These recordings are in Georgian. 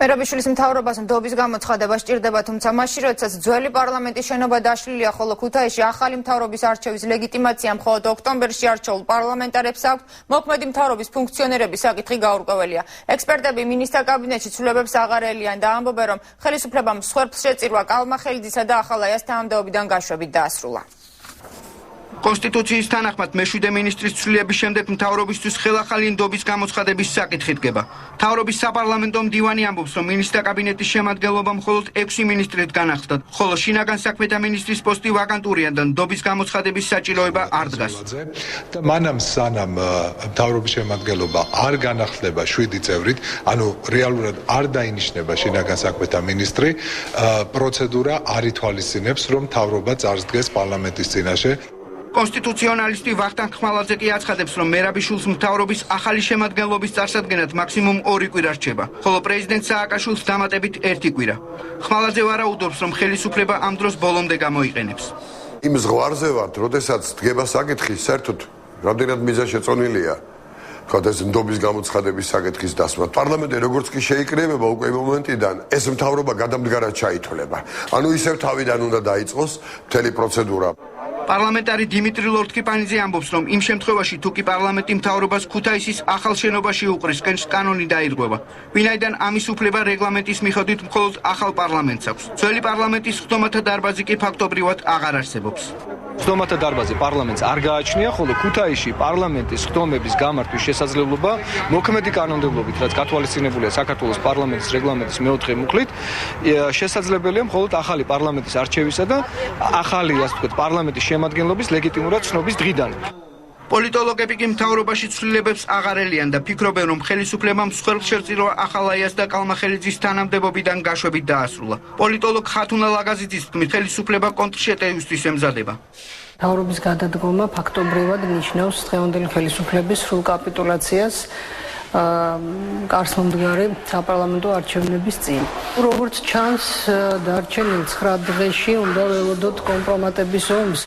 მერაბიშვილის მთავრობას ნდობის გამოცხადება სჭირდება, თუმცა მაშინ, როდესაც ძველი პარლამენტის შენობა დაშლილია, ხოლო ქუთაისში ახალი მთავრობის არჩევის ლეგიტიმაცია მხოლოდ ოქტომბერში არჩეულ პარლამენტარებს აქვთ, მოქმედი მთავრობის ფუნქციონერების საკითხი გაურკვეველია. ექსპერტები მინისტრთა კაბინეტში ცვლილებებს აღარ ელიან და ამბობენ, რომ ხელისუფლებამ მსხვერპლს შეწირვა კალმახელიძისა და ახალაიას თანამდებობიდან გაშვებით დაასრულა. კონსტიტუციის თანახმად მეშვიდე მინისტრის ცვლილების შემდეგ მთავრობისთვის ხელახალი ნდობის გამოცხადების საკითხი დგება. მთავრობის საპარლამენტო მდივანი ამბობს, რომ მინისტრთა კაბინეტის შემადგენლობა მხოლოდ 6 მინისტრით განახლდათ, ხოლო შინაგან საქმეთა მინისტრის პოსტი ვაკანტურია და ნდობის გამოცხადების საჭიროება არ დგას. მანამ სანამ მთავრობის შემადგენლობა არ განახლდება 7 წევრით, ანუ რეალურად არ დაინიშნება შინაგან საქმეთა მინისტრი, პროცედურა არ ითვალისწინებს, რომ მთავრობა წარსდგეს პარლამენტის წინაშე. კონსტიტუციონალისტი ვახტანგ ხმალაძე კი აცხადებს, რომ მერაბიშვილს მთავრობის ახალი შემადგენლობის წარსადგენად მაქსიმუმ 2 კვირა რჩება, ხოლო პრეზიდენტ სააკაშვილს დამატებით 1 კვირა. ხმალაძე ვარაუდობს, რომ ხელისუფლება ამ დროს ბოლომდე გამოიყენებს. იმ ზღვარზე ვართ, როდესაც დგება საკითხი, საერთოდ რამდენად მიზა შეწონილია. ხოდეს ნდობის გამოცხადების საკითხის დასმა. პარლამენტი როგორც კი შეიკრიბება უკვე მომენტიდან ეს მთავრობა გადამდგარად ჩაითვლება. ანუ ისევ თავიდან უნდა დაიწყოს მთელი პროცედურა. პარლამენტარი დიმიტრი ლორთქიპანიძე ამბობს, რომ იმ შემთხვევაში თუ კი პარლამენტი მთავრობას ქუთაისის ახალ შენობაში უყრის, კანონი დაირღვევა. ვინაიდან ამის უფლება რეგლამენტის მიხედვით მხოლოდ ახალ პარლამენტს აქვს. ძველი პარლამენტის ხდომათა დარბაზი კი ფაქტობრივად აღარ არსებობს. ხდომათა დარბაზი პარლამენტს არ გააჩნია, ხოლო ქუთაისში პარლამენტის ხდომების გამართვის შესაძლებლობა მოქმედი კანონმდებლობით, რაც გათვალისწინებულია საქართველოს პარლამენტის რეგლამენტის 4 მუხლით, შესაძლებელია მხოლოდ ახალი პარლამენტის არჩევისა და ახალი, ასე ვთქვათ, პარლამენტის შემადგენლობის ლეგიტიმურად ცნობის დღიდან. პოლიტოლოგები კი მთავრობაში ცვლილებებს აღარ ელიან და ფიქრობენ, რომ ხელისუფლებამ მსხვერპლს შეწირვა ახალაიას და კალმახელიძის თანამდებობიდან გაშვებით დაასრულა. პოლიტოლოგ ხათუნა ლაგაზიძის თქმით, ხელისუფლება კონტრშეტევისთვის ემზადება. მთავრობის გადადგომა ფაქტობრივად ნიშნავს დღევანდელი ხელისუფლების სრულ კაპიტულაციას კარსმომდგარი საპარლამენტო არჩევნების წინ. როგორც ჩანს, დარჩენილ 9 დღეში უნდა ველოდოთ კომპრომატების ომს.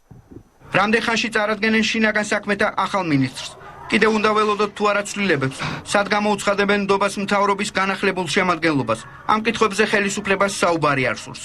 რამდენ ხანში წარადგენენ შინაგან საქმეთა ახალ მინისტრს? კიდევ უნდა ველოდოთ თუ არა ცვლილებებს, სად გამოუცხადებენ ნდობას მთავრობის განახლებულ შემადგენლობას. ამ კითხვებზე ხელისუფლებას საუბარი არ სურს.